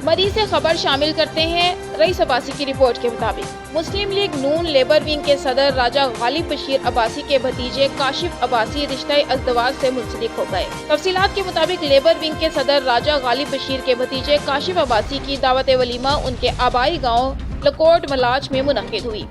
مری سے خبر شامل کرتے ہیں۔ رئیس عباسی کی رپورٹ کے مطابق مسلم لیگ نون لیبر ونگ کے صدر راجہ غالب بشیر عباسی کے بھتیجے کاشف عباسی رشتہ ازدواج سے منسلک ہو گئے۔ تفصیلات کے مطابق لیبر ونگ کے صدر راجہ غالب بشیر کے بھتیجے کاشف عباسی کی دعوت ولیمہ ان کے آبائی گاؤں لکوٹ ملاچ میں منعقد ہوئی۔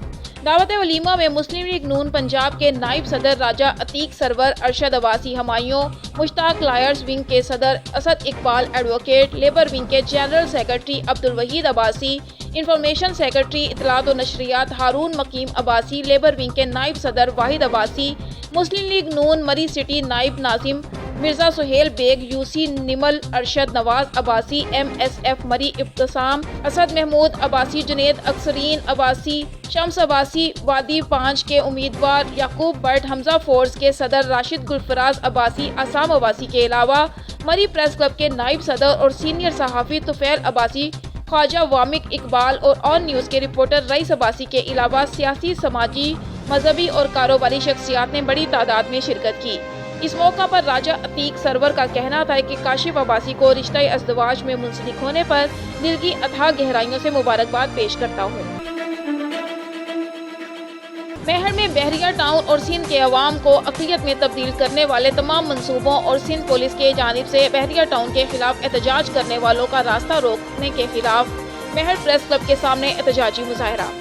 دعوت ولیمہ میں مسلم لیگ نون پنجاب کے نائب صدر راجہ عتیق سرور ارشد عباسی ہمایوں، مشتاق لائرز ونگ کے صدر Asad Iqbal advocate, labour wing کے general secretary Abdul Wahid Abbasi, information secretary اطلاعات و نشریات ہارون مقیم عباسی، لیبر ونگ کے نائب صدر واحد عباسی، مسلم لیگ نون مری سٹی نائب ناظم مرزا سہیل بیگ، یوسی نمل ارشد نواز عباسی، ایم ایس ایف مری ابتسام، اسد محمود عباسی، جنید اکثرین عباسی، شمس عباسی، وادی 5 کے امیدوار یعقوب بٹ، حمزہ فورس کے صدر راشد گلفراز عباسی، اسام عباسی کے علاوہ مری پریس کلب کے نائب صدر اور سینئر صحافی طفیل عباسی، خواجہ وامق اقبال اور آن نیوز کے رپورٹر رئیس عباسی کے علاوہ سیاسی، سماجی، مذہبی اور کاروباری شخصیات نے بڑی تعداد میں شرکت کی۔ اس موقع پر راجہ عتیق سرور کا کہنا تھا کہ کاشف عباسی کو رشتہ ازدواج میں منسلک ہونے پر دل کی اتھاہ گہرائیوں سے مبارکباد پیش کرتا ہوں۔ میہر میں بحریہ ٹاؤن اور سندھ کے عوام کو اقلیت میں تبدیل کرنے والے تمام منصوبوں اور سندھ پولیس کے جانب سے بحریہ ٹاؤن کے خلاف احتجاج کرنے والوں کا راستہ روکنے کے خلاف میہر پریس کلب کے سامنے احتجاجی مظاہرہ۔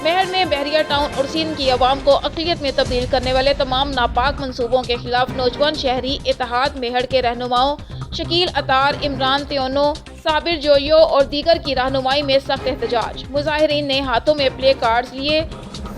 میہر میں بحریہ ٹاؤن اور سندھ کی عوام کو اقلیت میں تبدیل کرنے والے تمام ناپاک منصوبوں کے خلاف نوجوان شہری اتحاد میہر کے رہنماؤں شکیل اطار، عمران تیونو، صابر جویو اور دیگر کی رہنمائی میں سخت احتجاج۔ مظاہرین نے ہاتھوں میں پلے کارڈز لیے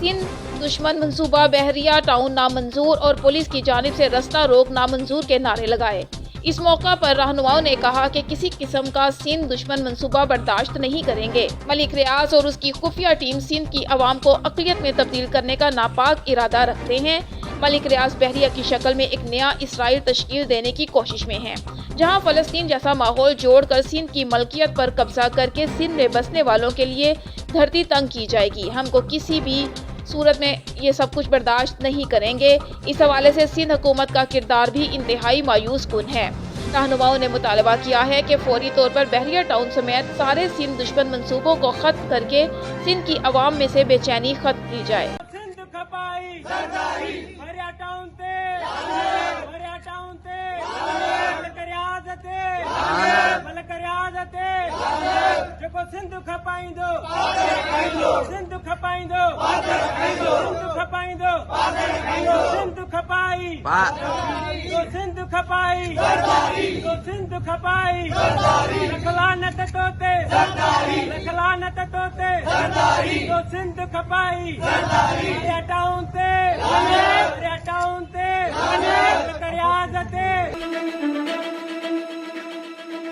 سندھ دشمن منصوبہ، بحریہ ٹاؤن نامنظور اور پولیس کی جانب سے رستہ روک نامنظور کے نعرے لگائے۔ اس موقع پر رہنماؤں نے کہا کہ کسی قسم کا سندھ دشمن منصوبہ برداشت نہیں کریں گے۔ ملک ریاض اور اس کی خفیہ ٹیم سندھ کی عوام کو اقلیت میں تبدیل کرنے کا ناپاک ارادہ رکھتے ہیں۔ ملک ریاض بحریہ کی شکل میں ایک نیا اسرائیل تشکیل دینے کی کوشش میں ہے، جہاں فلسطین جیسا ماحول جوڑ کر سندھ کی ملکیت پر قبضہ کر کے سندھ میں بسنے والوں کے لیے دھرتی تنگ کی جائے گی۔ ہم کو کسی بھی صورت میں یہ سب کچھ برداشت نہیں کریں گے۔ اس حوالے سے سندھ حکومت کا کردار بھی انتہائی مایوس کن ہے۔ رہنماؤں نے مطالبہ کیا ہے کہ فوری طور پر بحریہ ٹاؤن سمیت سارے سندھ دشمن منصوبوں کو ختم کر کے سندھ کی عوام میں سے بے چینی ختم کی جائے۔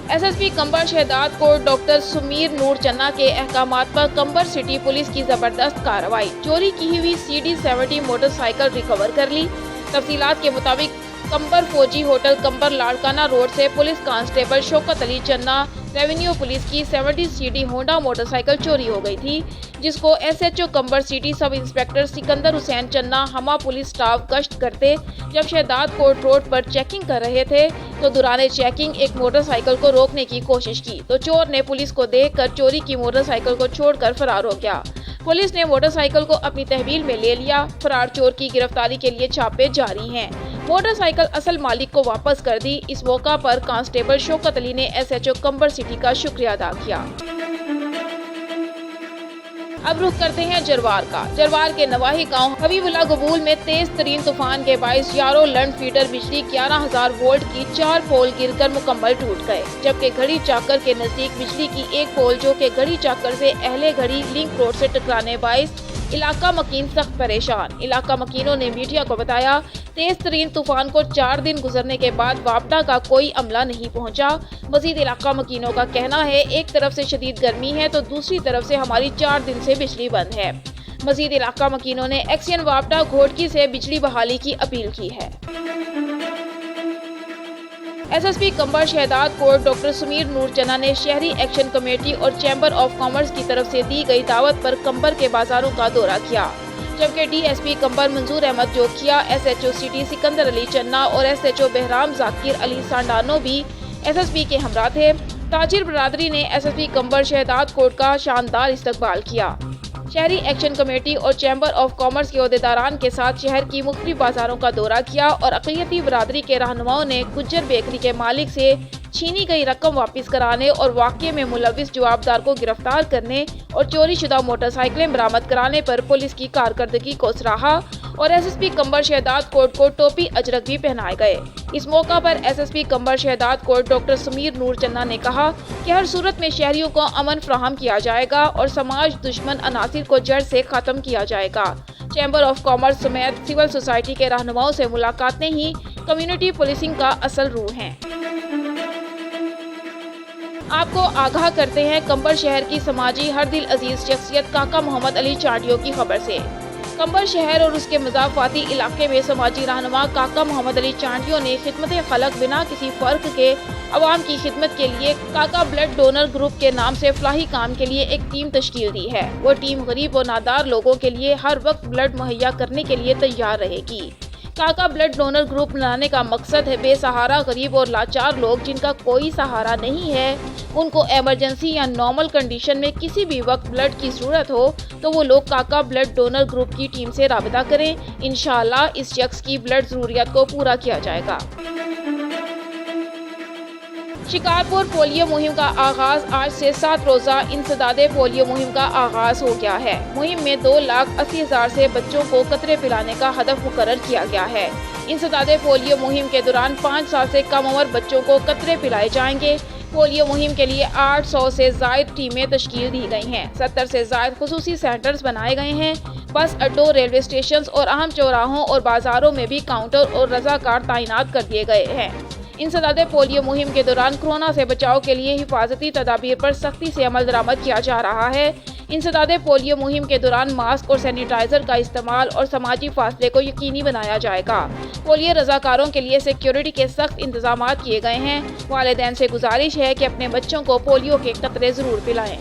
ایس ایس پی کمبر شہداد کوٹ ڈاکٹر سمیر نور چنا کے احکامات پر کمبر سٹی پولیس کی زبردست کارروائی، چوری کی ہوئی CD70 موٹر سائیکل ریکور کر لی۔ تفصیلات کے مطابق کمبر فوجی ہوٹل کمبر لاڑکانہ روڈ سے پولیس کانسٹیبل شوکت علی چنا ریونیو پولیس کی 70 CD ہونڈا موٹر سائیکل چوری ہو گئی تھی، جس کو SHO Qambar city sub inspector Sikandar Hussain Channa ہما پولیس سٹاف گشت کرتے جب شہداد کوٹ روڈ پر چیکنگ کر رہے تھے تو دوران چیکنگ ایک موٹر سائیکل کو روکنے کی کوشش کی تو چور نے پولیس کو دیکھ کر چوری کی موٹر سائیکل کو چھوڑ کر فرار ہو گیا۔ پولیس نے موٹر سائیکل کو اپنی تحویل میں لے لیا۔ فرار چور کی گرفتاری کے لیے چھاپے جاری ہیں۔ موٹر سائیکل اصل مالک کو واپس کر دی۔ اس موقع پر کانسٹیبل شوکت علی نے SHO کمبر سٹی کا شکریہ ادا کیا۔ اب رخ کرتے ہیں جروار کا۔ جروار کے نواحی گاؤں حبیب اللہ قبول میں تیز ترین طوفان کے باعث یارو لنڈ فیڈر بجلی 11,000 وولٹ کی 4 پول گر کر مکمل ٹوٹ گئے، جبکہ گھڑی چاکر کے نزدیک بجلی کی ایک پول جو کہ گھڑی چاکر سے اہل گھڑی لنک روڈ سے ٹکرانے باعث علاقہ مکین سخت پریشان۔ علاقہ مکینوں نے میڈیا کو بتایا تیز ترین طوفان کو 4 دن گزرنے کے بعد واپڈا کا کوئی عملہ نہیں پہنچا۔ مزید علاقہ مکینوں کا کہنا ہے ایک طرف سے شدید گرمی ہے تو دوسری طرف سے ہماری 4 دن سے بجلی بند ہے۔ مزید علاقہ مکینوں نے ایکسین واپڈا گھوٹکی سے بجلی بحالی کی اپیل کی ہے۔ ایس ایس پی کمبر شہداد کوٹ ڈاکٹر سمیر نور چنا نے شہری ایکشن کمیٹی اور چیمبر آف کامرس کی طرف سے دی گئی دعوت پر کمبر کے بازاروں کا دورہ کیا، جبکہ ڈی ایس پی کمبر منظور احمد جوکیا، SHO سٹی سکندر علی چنا اور SHO بہرام ذاکر علی سانڈانو بھی ایس ایس پی کے ہمراہ تھے۔ ताजिर बरादरी ने एसएसपी कंबर शहदाद कोर्ट का शानदार इस्तकबाल किया। शहरी एक्शन कमेटी और चैम्बर ऑफ कॉमर्स के ओहदेदारान के साथ शहर की मुख्तलिफ बाजारों का दौरा किया और अक़लियती बरादरी के रहनुमाओं ने गुज्जर बेकरी के मालिक से छीनी गई रकम वापस कराने और वाक़ये में मुलविस जवाबदार को गिरफ्तार करने और चोरी शुदा मोटरसाइकिलें बरामद कराने पर पुलिस की कारकर्दगी को सराहा और एसएसपी कंबर शहदाद कोर्ट को टोपी अजरक भी पहनाए गए। इस मौका पर एसएसपी कंबर शहदाद कोर्ट डॉक्टर समीर नूर चन्ना ने कहा कि हर सूरत में शहरियों को अमन फराहम किया जाएगा और समाज दुश्मन अनासिर को जड़ से ख़त्म किया जाएगा। चैम्बर ऑफ कॉमर्स समेत सिविल सोसाइटी के रहनुमाओं से मुलाकातें ही कम्युनिटी पुलिसिंग का असल रूह हैं। आपको आगाह करते हैं कंबर शहर की समाजी हर दिल अजीज शख्सियत काका मोहम्मद अली चांडियों की खबर से। कंबर शहर और उसके मज़ाफ़ाती इलाके में समाजी रहनुमा काका मोहम्मद अली चांडियों ने खिदमत खलक बिना किसी फ़र्क के अवाम की खिदमत के लिए काका ब्लड डोनर ग्रुप के नाम से फलाही काम के लिए एक टीम तश्कील दी है। वो टीम गरीब और नादार लोगों के लिए हर वक्त ब्लड मुहैया करने के लिए तैयार रहेगी। काका ब्लड डोनर ग्रुप बनाने का मकसद है बेसहारा गरीब और लाचार लोग जिनका कोई सहारा नहीं है, उनको एमरजेंसी या नॉर्मल कंडीशन में किसी भी वक्त ब्लड की ज़रूरत हो तो वो लोग काका ब्लड डोनर ग्रुप की टीम से राबिता करें। इंशाअल्लाह इस शख्स की ब्लड ज़रूरियत को पूरा किया जाएगा। शिकारपुर पोलियो मुहिम का आगाज आज से 7 रोज़ा इंसदादे पोलियो मुहिम का आगाज हो गया है। मुहिम में 2,80,000 से बच्चों को कतरे पिलाने का हदफ मुकर्रर किया गया है। इंसदादे पोलियो मुहिम के दौरान 5 साल से कम उम्र बच्चों को कतरे पिलाए जाएंगे। पोलियो मुहिम के लिए 800 से ज़ायद टीमें तश्कील दी गई हैं। 70 से ज़ायद खुसूसी सेंटर्स बनाए गए हैं। बस अड्डों, रेलवे स्टेशन और अहम चौराहों और बाजारों में भी काउंटर और रज़ाकार तैनात कर दिए गए हैं। इंसदादे पोलियो मुहिम के दौरान कोरोना से बचाव के लिए हिफाजती तदाबीर पर सख्ती से अमल दरामद किया जा रहा है। इंसदादे पोलियो मुहिम के दौरान मास्क और सैनिटाइजर का इस्तेमाल और समाजी फासले को यकीनी बनाया जाएगा। पोलियो रज़ाकारों के लिए सिक्योरिटी के सख्त इंतजाम किए गए हैं। वालिदैन से गुजारिश है कि अपने बच्चों को पोलियो के कतरे ज़रूर पिलाएं।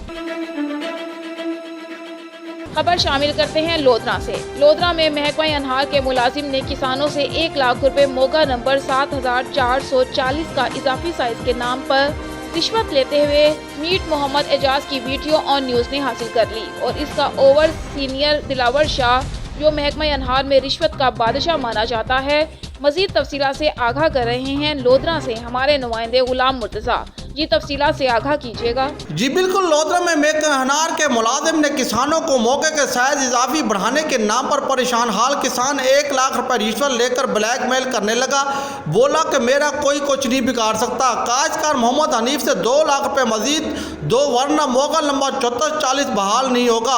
खबर शामिल करते हैं लोधरा से। लोधरा में महकमा अनहार के मुलाजिम ने किसानों से 1 लाख रुपए मोगा नंबर 7440 का इजाफी साइज के नाम पर रिश्वत लेते हुए मीट मोहम्मद एजाज की वीडियो ऑन न्यूज़ ने हासिल कर ली और इसका ओवर सीनियर दिलावर शाह, जो महकमा अनहार में रिश्वत का बादशाह माना जाता है, मजीद तफसीलात से आगाह कर रहे हैं लोधरा से हमारे नुमाइंदे गुलाम मुर्तज़ा। जी तफसीलात से आगाह कीजिएगा। जी बिल्कुल, लोधरा में महकमा अनहार के मुलाजिम ने किसानों को मौके के साइज इजाफी बढ़ाने के नाम पर परेशान हाल किसान 1 लाख रुपए रिश्वत लेकर ब्लैकमेल करने लगा। बोला कि मेरा कोई कुछ नहीं बिगाड़ सकता। काश्तकार मोहम्मद हनीफ से 2 लाख रुपए मजीद दो, वरना मोगा नंबर 7440 बहाल नहीं होगा।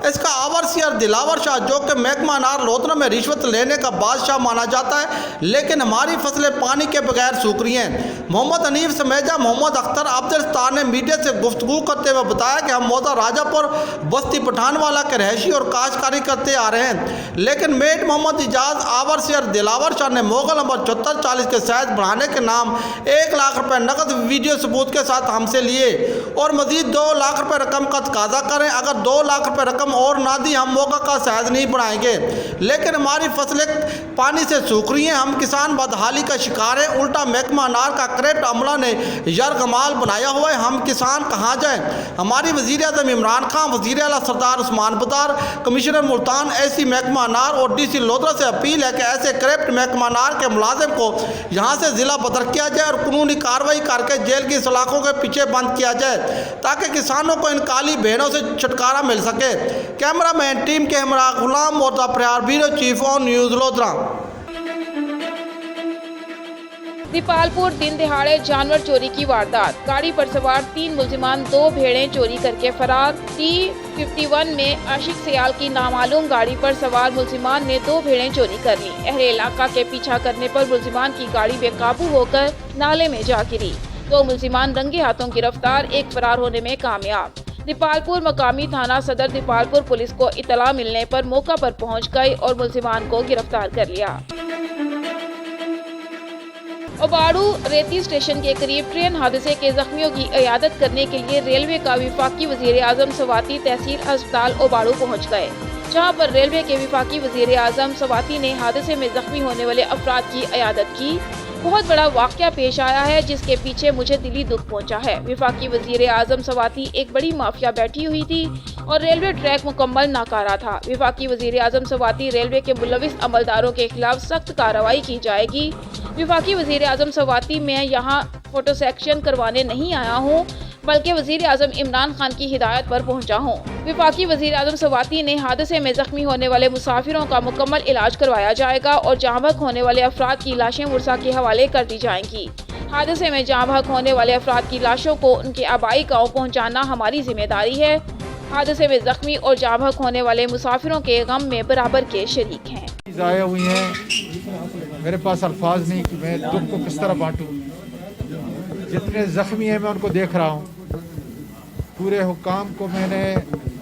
इसका ओवरसीयर दिलावर शाह, जो कि महकमा अनहार लोधरा में रिश्वत लेने का बादशाह माना जाता है, लेकिन हमारी फसलें पानी के बगैर सूख रही हैं। मोहम्मद हनीफ समेजा मोहम्मद अख्तर अब्दुल ने मीडिया से गुफ्तगू करते हुए बताया कि हम मौदा राजापुर बस्ती पठानवाला के रहायशी और काश्तकारी करते आ रहे हैं, लेकिन मेट मोहम्मद इजाज ओवरसीयर दिलावर शाह ने मोगा नंबर 7440 के साइज बढ़ाने के नाम 1 लाख रुपए नकद वीडियो सबूत के साथ हमसे लिए और मजीद 2 लाख रुपए रकम का तकाजा करें। अगर 2 लाख रुपए रकम और ना दी हम मोगा का साइज नहीं बढ़ाएंगे, लेकिन हमारी फसलें पानी से सूख रही हैं। हम किसान बदहाली का शिकार हैं। उल्टा महकमा अनहार का करप्ट अमला ने यरगमाल बनाया हुआ है। हम किसान कहाँ जाएं? हमारी वज़ीर आज़म इमरान खान, वज़ीर आला सरदार उस्मान बदार, कमिश्नर मुल्तान, एसी महकमा अनहार और डीसी लोधरा से अपील है कि ऐसे करप्ट महकमा अनहार के मुलाजिम को यहाँ से ज़िला बदर किया जाए और कानूनी कार्रवाई करके जेल की सलाखों के पीछे बंद किया जाए, ताकि किसानों को इन काली बहनों से छुटकारा मिल सके। कैमरा मैन टीम के हमरा गुलाम मोर्ता प्रयार bureau chief on news Lodhran. Dipalpur दिन दिहाड़े जानवर चोरी की वारदात। गाड़ी पर सवार 3 मुलजिमान 2 भेड़ें चोरी करके फरार। T51 में आशिक सियाल की नामालूम गाड़ी पर सवार मुलजिमान ने 2 भेड़ें चोरी कर ली। अहले इलाका के पीछा करने पर मुलजिमान की गाड़ी बेकाबू होकर नाले में जा गिरी। 2 मुलजिमान रंगे हाथों गिरफ्तार, एक फरार होने में कामयाब। दीपालपुर मकामी थाना सदर दीपालपुर पुलिस को इतला मिलने पर मौका पर पहुंच गई और मुलजिमान को गिरफ्तार कर लिया। ओबाड़ू रेती स्टेशन के करीब ट्रेन हादसे के जख्मियों की इयादत करने के लिए रेलवे का विफाकी वजीर आजम सवाती तहसील अस्पताल ओबाड़ू पहुंच गए, जहां पर रेलवे के विफाकी वजीर आजम सवाती ने हादसे में जख्मी होने वाले अफराद की इयादत की। बहुत बड़ा वाक़या पेश आया है जिसके पीछे मुझे दिली दुख पहुंचा है। वफाकी वज़ीर आज़म सवाती एक बड़ी माफिया बैठी हुई थी और रेलवे ट्रैक मुकम्मल नाकारा था। वफाकी वज़ीर आज़म सवाती रेलवे के मुलविस अमलदारों के खिलाफ सख्त कार्रवाई की जाएगी। वफाकी वज़ीर आज़म सवाती मैं यहाँ फोटो सेक्शन करवाने नहीं आया हूँ बल्कि वज़ीर आज़म इमरान खान की हिदायत पर पहुंचा हूँ। वफाकी वज़ीर आज़म सवाती ने हादसे में ज़ख्मी होने वाले मुसाफिरों का मुकम्मल इलाज करवाया जाएगा और जहाँ बहक होने वाले अफराद की लाशें मुर्सा के हवाले कर दी जाएंगी। हादसे में जहाँ बहक होने वाले अफराद की लाशों को उनके आबाई गाँव पहुँचाना हमारी जिम्मेदारी है। हादसे में ज़ख्मी और जहाँ बहक होने वाले मुसाफिरों के गम में बराबर के शरीक हैं। ज़ाया हुई हैं, मेरे पास अल्फाज नहीं कि मैं दुख को किस तरह बांटूं। जितने ज़ख्मी हैं मैं उनको देख रहा हूँ। पूरे हुकाम को मैंने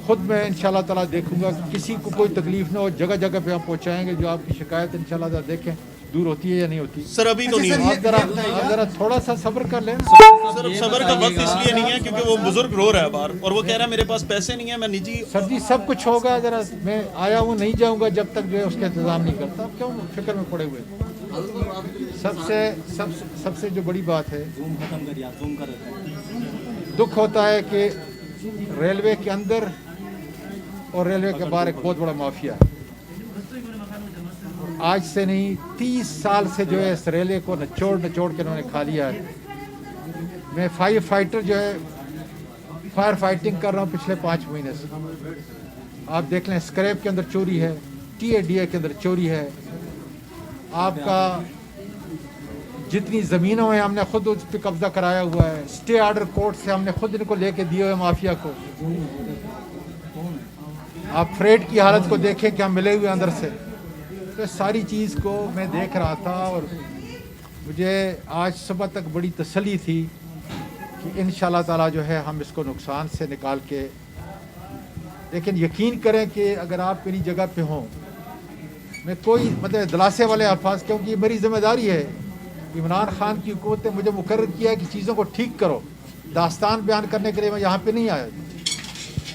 खुद मैं इंशाल्लाह ताला देखूंगा कि किसी को कोई तकलीफ ना हो। जगह जगह पे हम पहुँचाएंगे। जो आपकी शिकायत इंशाल्लाह ताला देखें दूर होती है या नहीं होती। सर अभी तो नहीं है। आप जरा थोड़ा सा सब्र कर लें। सर सबर का वक्त इसलिए नहीं है क्योंकि वो बुजुर्ग रो रहा है बाहर और वो कह रहा है मेरे पास पैसे नहीं है, मैं निजी। सर जी सब कुछ होगा। जरा मैं आया हूँ, नहीं जाऊँगा जब तक जो है उसका इंतज़ाम नहीं करता। क्यों फिक्र में पड़े हुए। सबसे जो बड़ी बात है, दुख होता है कि रेलवे के अंदर और रेलवे के बाहर एक बहुत बड़ा माफिया है। आज से नहीं 30 साल से जो है इस रेलवे को नचोड़ के उन्होंने खा लिया है। मैं फायर फाइटर जो है फायर फाइटिंग कर रहा हूँ पिछले 5 महीने से। आप देख लें स्क्रैप के अंदर चोरी है, TADA के अंदर चोरी है। आपका जितनी ज़मीनों हैं हमने खुद उस पर कब्जा कराया हुआ है। स्टे आर्डर कोर्ट से हमने खुद इनको लेके दिए हुए माफिया को। आप फ्रेट की हालत को देखें कि हम मिले हुए अंदर से। तो सारी चीज़ को मैं देख रहा था और मुझे आज सुबह तक बड़ी तसल्ली थी कि इंशाल्लाह ताला जो है हम इसको नुकसान से निकाल के। लेकिन यकीन करें कि अगर आप मेरी जगह पे हों, मैं कोई मतलब दिलासे वाले अल्फाज, क्योंकि ये मेरी जिम्मेदारी है। इमरान खान की हुकूमत ने मुझे मुकर्रर किया है कि चीज़ों को ठीक करो। दास्तान बयान करने के लिए मैं यहाँ पे नहीं आया,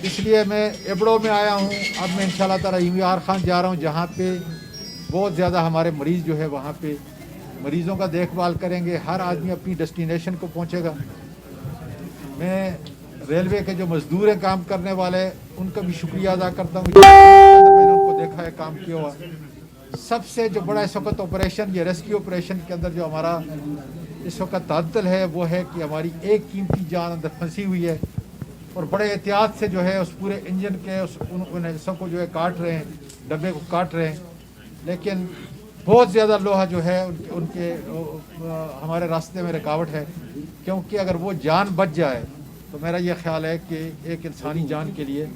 इसलिए मैं एबड़ो में आया हूँ। अब मैं इंशाल्लाह ताला इमरान खान जा रहा हूँ जहाँ पे बहुत ज़्यादा हमारे मरीज़ जो है वहाँ पे मरीज़ों का देखभाल करेंगे। हर आदमी अपनी डेस्टिनेशन को पहुँचेगा। मैं रेलवे के जो मज़दूर हैं काम करने वाले, उनका भी शुक्रिया अदा करता हूँ। मैंने उनको देखा है काम किया हुआ। सबसे जो बड़ा इस वक्त ऑपरेशन, ये रेस्क्यू ऑपरेशन के अंदर जो हमारा इस वक्त ताद्दुल है वो है कि हमारी एक कीमती जान अंदर फंसी हुई है और बड़े एहतियात से जो है उस पूरे इंजन के उन हिस्सों को जो है काट रहे हैं, डब्बे को काट रहे हैं। लेकिन बहुत ज़्यादा लोहा जो है उनके हमारे रास्ते में रुकावट है, क्योंकि अगर वो जान बच जाए तो मेरा ये ख्याल है कि एक इंसानी जान के लिए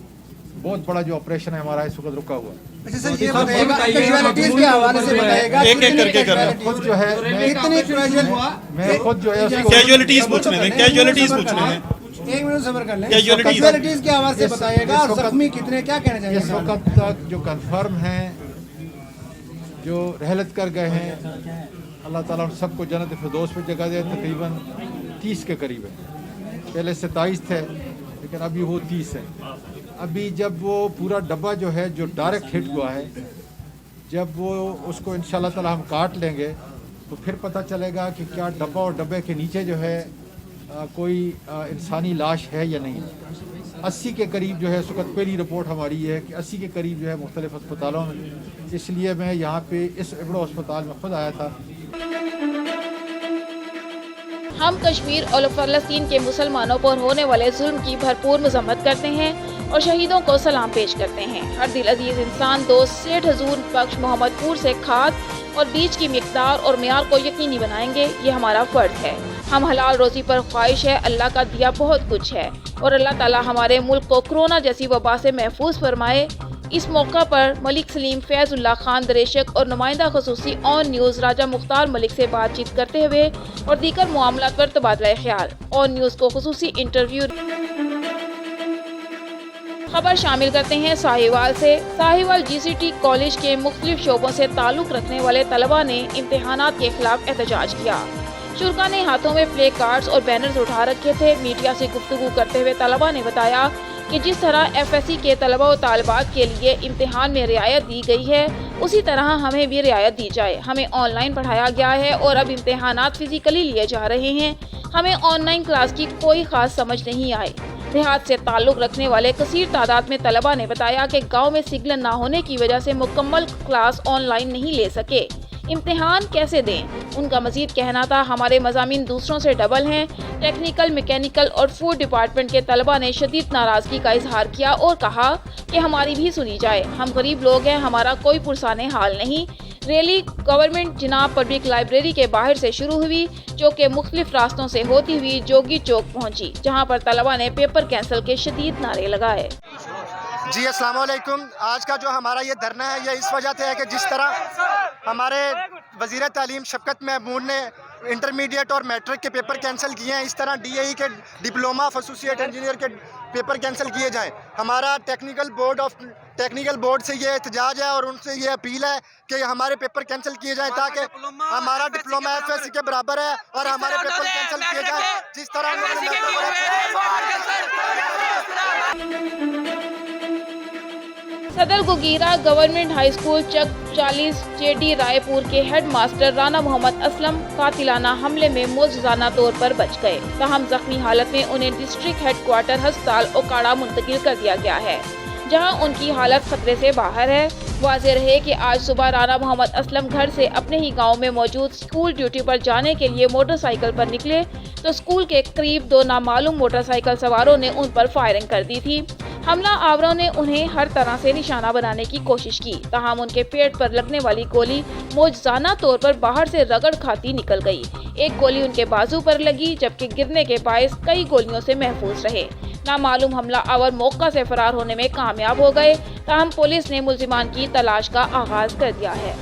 बहुत बड़ा जो ऑपरेशन है हमारा इस वक्त रुका हुआ है। अच्छा सर, ये बताइएगा कैजुअलिटीज के हवाले से बताइएगा एक एक करके कर रहे हैं। खुद जो है मैं खुद जो है उसको कैजुअलिटीज पूछने में 1 मिनट सबर कर लें। Casualties। कैजुअलिटीज के हवाले से बताइएगा और जख्मी कितने, क्या कहना इस चाहेंगे? वक्त तक जो कंफर्म हैं, जो रहलत कर गए हैं, अल्लाह ताला उन सबको जन्नत फिरदौस पे जगह दे। तकरीबन 30 के करीब है। पहले 27 थे लेकिन अभी वो 30 है। अभी जब वो पूरा डब्बा जो है जो डायरेक्ट हिट हुआ है, जब वो उसको इंशाल्लाह ताला हम काट लेंगे तो फिर पता चलेगा कि क्या डब्बा और डब्बे के नीचे जो है कोई इंसानी लाश है या नहीं। 80 के करीब जो है इस वक्त पहली रिपोर्ट हमारी है कि 80 के करीब जो है मुख्तलिफ अस्पतालों में। इसलिए मैं यहाँ पे इस एबड़ो अस्पताल में खुद आया था। हम कश्मीर और फ़लस्तीन के मुसलमानों पर होने वाले जुल्म की भरपूर मजम्मत करते हैं और शहीदों को सलाम पेश करते हैं। हर दिल अजीज इंसान दोस्त सेठ हजूर बख्श मोहम्मदपुर से खाद और बीज की मिकदार और मेयार को यकीनी बनाएंगे, ये हमारा फ़र्ज है। हम हलाल रोज़ी पर ख्वाहिश है। अल्लाह का दिया बहुत कुछ है और अल्लाह ताला हमारे मुल्क को कोरोना जैसी वबा से महफूज फरमाए। इस मौका पर मलिक सलीम फैज़ुल्लाह खान दरेशक और नुमाइंदा खसूसी ऑन न्यूज़ राजा मुख्तार मलिक से बातचीत करते हुए और दीगर मामलात पर तबादला ख्याल। ऑन न्यूज़ को खसूसी इंटरव्यू खबर शामिल करते हैं साहिवाल से। साहिवाल GCT कॉलेज के मुख्तलिफ शोबों से ताल्लुक़ रखने वाले तलबा ने इम्तिहानात के खिलाफ एहतजाज किया। शुरा ने हाथों में प्ले कार्ड्स और बैनर्स उठा रखे थे। मीडिया से गुफ्तगू करते हुए तलबा ने बताया कि जिस तरह FSC के तलबा और तालिबात के लिए इम्तिहान में रियायत दी गई है, उसी तरह हमें भी रियायत दी जाए। हमें ऑनलाइन पढ़ाया गया है और अब इम्तिहानात फिजिकली लिए जा रहे हैं। हमें ऑनलाइन क्लास की कोई खास समझ नहीं आई। देहात से ताल्लुक़ रखने वाले कसीर तादाद में तलबा ने बताया कि गाँव में सिग्नल न होने की वजह से मुकम्मल क्लास ऑनलाइन नहीं ले सके। इम्तिहान कैसे दें? उनका मजीद कहना था, हमारे मज़ामीन दूसरों से डबल हैं। टेक्निकल, मैकेनिकल और फूड डिपार्टमेंट के तलबा ने शदीद नाराज़गी का इजहार किया और कहा कि हमारी भी सुनी जाए। हम गरीब लोग हैं, हमारा कोई पुरसाने हाल नहीं। रैली गवर्नमेंट जिनाब पब्लिक लाइब्रेरी के बाहर से शुरू हुई, जो कि मुख्तलिफ रास्तों से होती हुई जोगी चौक पहुंची, जहां पर तलबा ने पेपर कैंसिल के शदीद नारे लगाए। जी अस्सलाम वालेकुम। आज का जो हमारा ये धरना है, ये इस वजह से है कि जिस तरह हमारे वज़ीर तालीम शफ़कत महमूद ने इंटरमीडिएट और मैट्रिक के पेपर कैंसिल किए हैं, इस तरह DAE के डिप्लोमा ऑफ एसोसिएट इंजीनियर के पेपर कैंसिल किए जाएं। हमारा टेक्निकल बोर्ड से ये एहतजाज है और उनसे ये अपील है कि हमारे पेपर कैंसिल किए जाएं, ताकि हमारा डिप्लोमा FSC के बराबर है और हमारे पेपर कैंसिल किए जाएं। जिस तरह सदर गोगीरा गवर्नमेंट हाई स्कूल चक 40 JD रायपुर के हेड मास्टर राना मोहम्मद असलम कातिलाना हमले में मौजूदाना तौर पर बच गए। ताहम जख्मी हालत में उन्हें डिस्ट्रिक्ट हेडक्वार्टर अस्पताल ओकाड़ा मुंतकिल कर दिया गया है, जहां उनकी हालत खतरे से बाहर है। वाज़ेह रहे कि आज सुबह राना मोहम्मद असलम घर से अपने ही गांव में मौजूद स्कूल ड्यूटी पर जाने के लिए मोटरसाइकिल पर निकले तो स्कूल के करीब 2 नामालूम मोटरसाइकिल सवारों ने उन पर फायरिंग कर दी थी। हमला आवरों ने उन्हें हर तरह से निशाना बनाने की कोशिश की, ताहम उनके पेट पर लगने वाली गोली मौजूदाना तौर पर बाहर से रगड़ खाती निकल गई। एक गोली उनके बाजू पर लगी, जबकि गिरने के बायस कई गोलियों से महफूज रहे। नामालूम हमला आवर मौका से फरार होने में कामयाब हो गए। ताहम पुलिस ने मुल्जिमान की तलाश का आगाज कर दिया है।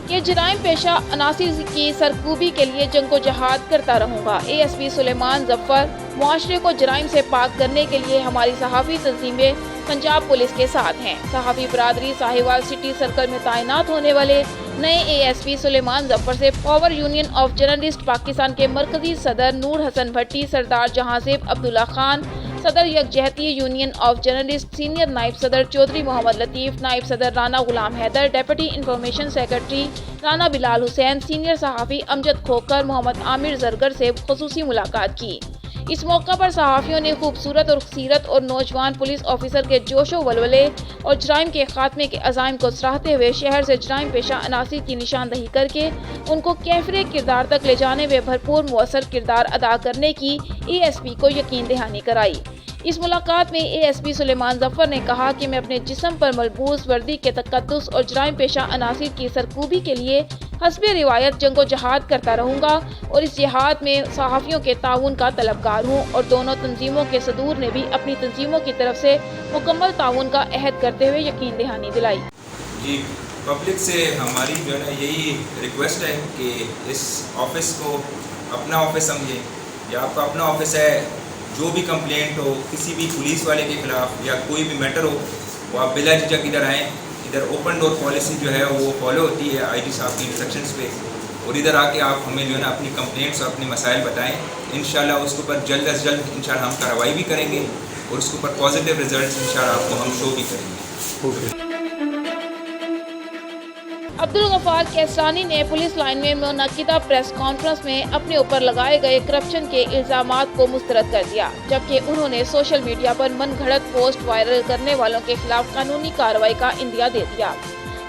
कि जराइम पेशा अनासिर की सरकूबी के लिए जंगो जहाद करता रहूँगा। ASP सुलेमान जफर, मुआशरे को जराइम से पाक करने के लिए हमारी सहाफ़ी तंजीमें पंजाब पुलिस के साथ हैं। सहाफ़ी बरादरी साहिवाल सिटी सर्कल में तैनात होने वाले नए ASP सुलेमान जफर से power union of journalist Pakistan के मरकजी सदर नूर हसन भट्टी, सरदार जहांसेब अब्दुल्ला खान, सदर यकजहती यूनियन ऑफ जर्नलिस्ट सीनियर नायब सदर चौधरी मोहम्मद लतीफ़, नायब सदर Rana Ghulam Haider, deputy information secretary Rana Bilal Hussain, senior सहाफ़ी अमजद खोकर, मोहम्मद आमिर जरगर से खुसूसी मुलाकात की। इस मौका पर सहाफ़ियों ने खूबसूरत और सीरत और नौजवान पुलिस ऑफिसर के जोशो वलवले और जराइम के खात्मे के अज़ाइम को सराहते हुए शहर से जराइम पेशा अनासिर की निशानदही करके उनको कैफरे किरदार तक ले जाने में भरपूर मुअस्सर किरदार अदा करने की ASP को यकीन दहानी कराई। इस मुलाकात में ASP सुलेमान जफर ने कहा कि मैं अपने जिस्म पर मलबूस वर्दी के तकद्दुस और जराइम पेशा अनासिर की सरकूबी के लिए हस्बे रिवायत जंगो जहाद करता रहूँगा और इस जिहाद में सहाफ़ियों के ताउन का तलबगार हूँ। और दोनों तंजीमों के सदूर ने भी अपनी तंजीमों की तरफ से मुकम्मल ताउन का अहद करते हुए यकीन दहानी दिलाई। जी, पब्लिक से हमारी जो है ना यही रिक्वेस्ट है कि इस ऑफिस को अपना ऑफिस समझें, या आपका अपना ऑफिस है। जो भी कंप्लेंट हो किसी भी पुलिस वाले के खिलाफ या कोई भी मैटर हो, वो आप बिला झिझक इधर आएँ। इधर ओपन डोर पॉलिसी जो है वो फॉलो होती है IG साहब की इंस्ट्रक्शंस पे, और इधर आके आप हमें जो है ना अपनी कंप्लेंट्स और अपने मसाइल बताएं। इंशाल्लाह उसके ऊपर जल्द अज जल्द इंशाल्लाह हम कार्रवाई भी करेंगे और उसके ऊपर पॉजिटिव रिजल्ट्स इंशाल्लाह आपको हम शो भी करेंगे। अब्दुल गफ्फार कैसरानी ने पुलिस लाइन में मुनक्किदा प्रेस कॉन्फ्रेंस में अपने ऊपर लगाए गए करप्शन के इल्जामात को मुस्तरद कर दिया, जबकि उन्होंने सोशल मीडिया पर मनगढ़ंत पोस्ट वायरल करने वालों के खिलाफ कानूनी कार्रवाई का इंदिया दे दिया।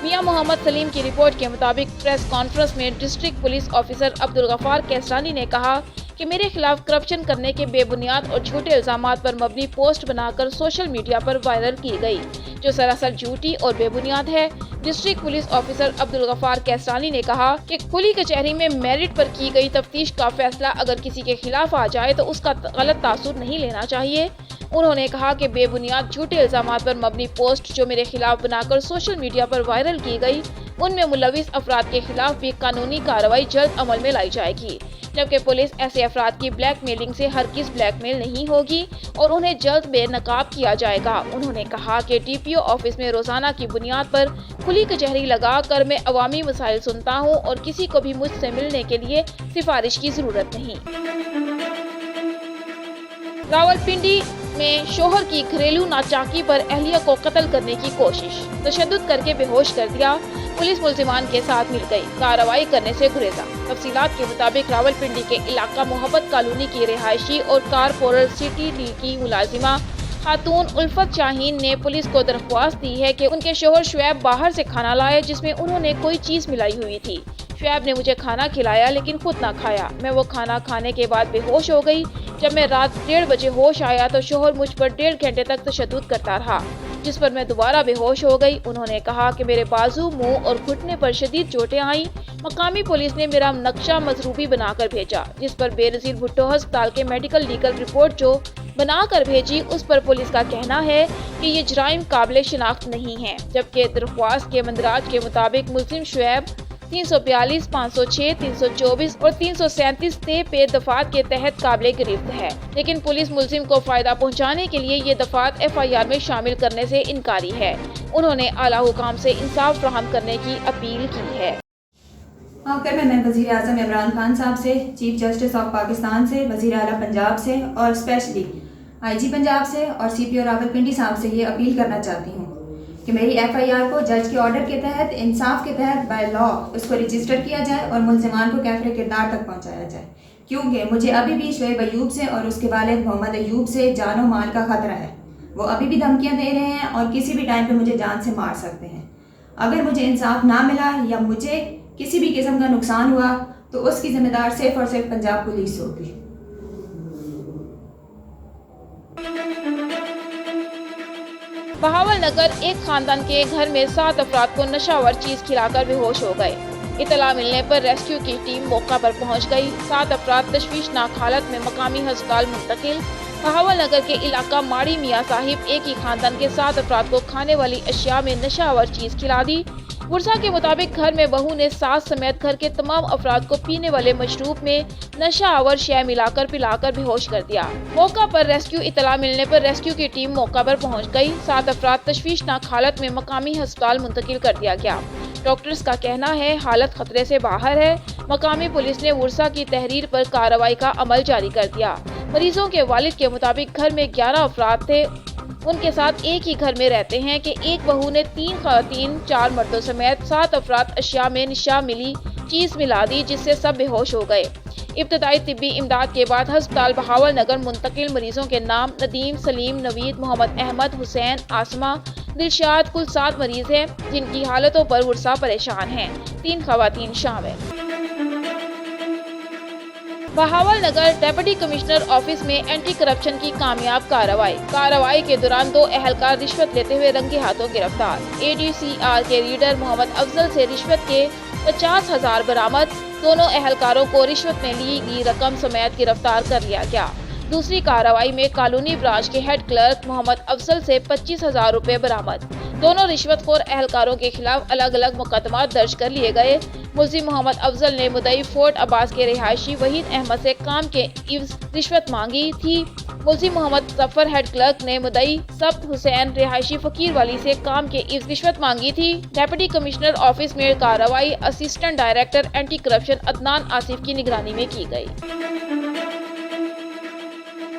मियां मोहम्मद सलीम की रिपोर्ट के मुताबिक प्रेस कॉन्फ्रेंस में district police officer Abdul Ghaffar Kaisrani ने कहा कि मेरे खिलाफ करप्शन करने के बेबुनियाद और झूठे इल्जामात पर मबनी पोस्ट बनाकर सोशल मीडिया पर वायरल की गई, जो सरासर झूठी और बेबुनियाद है। District police officer Abdul Ghaffar Kaisrani ने कहा कि खुली कचहरी में मेरिट पर की गई तफ्तीश का फैसला अगर किसी के खिलाफ आ जाए तो उसका गलत तासुर नहीं लेना चाहिए। उन्होंने कहा कि बेबुनियाद झूठे इल्जामात पर मबनी पोस्ट जो मेरे खिलाफ बनाकर सोशल मीडिया पर वायरल की गई, उनमें मुलविस अफराद के खिलाफ भी कानूनी कार्रवाई जल्द अमल में लाई जाएगी, जबकि पुलिस ऐसे अफराद की ब्लैकमेलिंग से हरगिज़ ब्लैकमेल नहीं होगी और उन्हें जल्द बेनकाब किया जाएगा। उन्होंने कहा कि DPO ऑफिस में रोजाना की बुनियाद पर खुली कचहरी लगा कर मैं अवामी मसाइल सुनता हूँ और किसी को भी मुझसे मिलने के लिए सिफारिश की जरूरत नहीं। रावलपिंडी में शोहर की घरेलू नाचाकी पर अहलिया को कत्ल करने की कोशिश, तशद्दुद करके बेहोश कर दिया, पुलिस मुल्जिमान के साथ मिल गई, कार्रवाई करने से गुरेजा। तफसीलात के मुताबिक रावलपिंडी के इलाका मोहब्बत कॉलोनी की रिहायशी और कारपोरल सिटी डी की मुलाजिमा खातून उल्फत शाहीन ने पुलिस को दरख्वास्त दी है कि उनके शोहर शुएब बाहर से खाना लाए जिसमें उन्होंने कोई चीज़ मिलाई हुई थी। शुएब ने मुझे खाना खिलाया लेकिन खुद ना खाया। मैं वो खाना खाने के बाद बेहोश हो गई। जब मैं रात 1:30 बजे होश आया तो शोहर मुझ पर 1.5 घंटे तक तशद्दुद करता रहा, जिस पर मैं दोबारा बेहोश हो गई। उन्होंने कहा कि मेरे बाजू, मुंह और घुटने पर शदीद चोटें आईं। मकामी पुलिस ने मेरा नक्शा मजरूबी बनाकर भेजा, जिस पर बेनज़ीर भुट्टो अस्पताल के मेडिकल लीगल रिपोर्ट जो बनाकर भेजी, उस पर पुलिस का कहना है कि ये जराइम काबिल शिनाख्त नहीं है, जबकि दरख्वास्त के मंदराज के मुताबिक मुल्जिम शुएब 342, 506, 324 और 337 पे दफात के तहत काबिल गिरफ्त है, लेकिन पुलिस मुल्जिम को फायदा पहुंचाने के लिए ये दफात FIR में शामिल करने से इनकारी है। उन्होंने आला हुकाम से इंसाफ फराहम करने की अपील की है। आखिर में मैं वज़ीर आज़म इमरान खान साहब से, चीफ जस्टिस ऑफ पाकिस्तान से, वज़ीर आला पंजाब से और स्पेशली IG पंजाब से और CPO रावलपिंडी साहब से ये अपील करना चाहती हूँ कि मेरी FIR को जज के ऑर्डर के तहत, इंसाफ के तहत बाय लॉ उसको रजिस्टर किया जाए और मुल्ज़िमान को कैफ़रे किरदार तक पहुँचाया जाए, क्योंकि मुझे अभी भी शुएब अयूब से और उसके वालिद मोहम्मद अयूब से जान और माल का ख़तरा है। वो अभी भी धमकियाँ दे रहे हैं और किसी भी टाइम पे मुझे जान से मार सकते हैं। अगर मुझे इंसाफ ना मिला या मुझे किसी भी किस्म का नुकसान हुआ तो उसकी ज़िम्मेदार सिर्फ और सिर्फ पंजाब पुलिस होगी। बहावल नगर एक खानदान के घर में 7 अफराद को नशावर चीज खिलाकर बेहोश हो गए। इतला मिलने पर रेस्क्यू की टीम मौका पर पहुंच गई। 7 अफराद तशवीशनाक हालत में मकामी अस्पताल मुंतकिल। बहावल नगर के इलाका माड़ी मियाँ साहिब एक ही खानदान के 7 अफराद को खाने वाली अशिया में नशावर चीज खिला दी। वर्षा के मुताबिक घर में बहू ने सास समेत घर के तमाम अफराद को पीने वाले मशरूब में नशा आवर शय मिलाकर पिलाकर बेहोश कर दिया। मौका पर इतला मिलने पर रेस्क्यू की टीम मौका पर पहुंच गई। 7 अफराद तशवीशनाक हालत में मकामी अस्पताल मुंतकिल कर दिया गया। डॉक्टर्स का कहना है हालत खतरे से बाहर है। मकामी पुलिस ने वर्षा की तहरीर पर कार्रवाई का अमल जारी कर दिया। मरीजों के वालिद के मुताबिक घर में 11 अफराद थे। उनके साथ एक ही घर में रहते हैं कि एक बहू ने 3 खवातीन 4 मर्दों समेत 7 अफराद अशिया में नशा मिली चीज मिला दी, जिससे सब बेहोश हो गए। इब्तदाई तिब्बी इमदाद के बाद अस्पताल बहावल नगर मुंतकिल मरीजों के नाम नदीम, सलीम, नवीद, मोहम्मद अहमद, हुसैन, आसमा, दिलशाद, कुल 7 मरीज हैं, जिनकी हालतों पर वर्षा परेशान है। 3 खवातीन शामिल। बहावल नगर डेप्यूटी कमिश्नर ऑफिस में एंटी करप्शन की कामयाब कार्रवाई के दौरान 2 एहलकार रिश्वत लेते हुए रंगे हाथों गिरफ्तार। ADCR के लीडर मोहम्मद अफजल से रिश्वत के 50,000 बरामद। दोनों एहलकारों को रिश्वत में ली गई रकम समेत गिरफ्तार कर लिया गया। दूसरी कार्रवाई में कॉलोनी ब्रांच के हेड क्लर्क मोहम्मद अफजल से 25,000 रुपए बरामद। दोनों रिश्वतखोर एहलकारों के खिलाफ अलग अलग मुकदमा दर्ज कर लिए गए। मुल्जिम मोहम्मद अफजल ने मुदई फोर्ट अब्बास के रिहायशी वहीद अहमद से काम के इवज रिश्वत मांगी थी। मुल्जिम मोहम्मद जफर हेड क्लर्क ने मुदई सब्त हुसैन रिहायशी फकीर वाली से काम के इवज रिश्वत मांगी थी। डेप्यूटी कमिश्नर ऑफिस में कार्रवाई assistant director anti corruption Adnan Asif की निगरानी में की गई।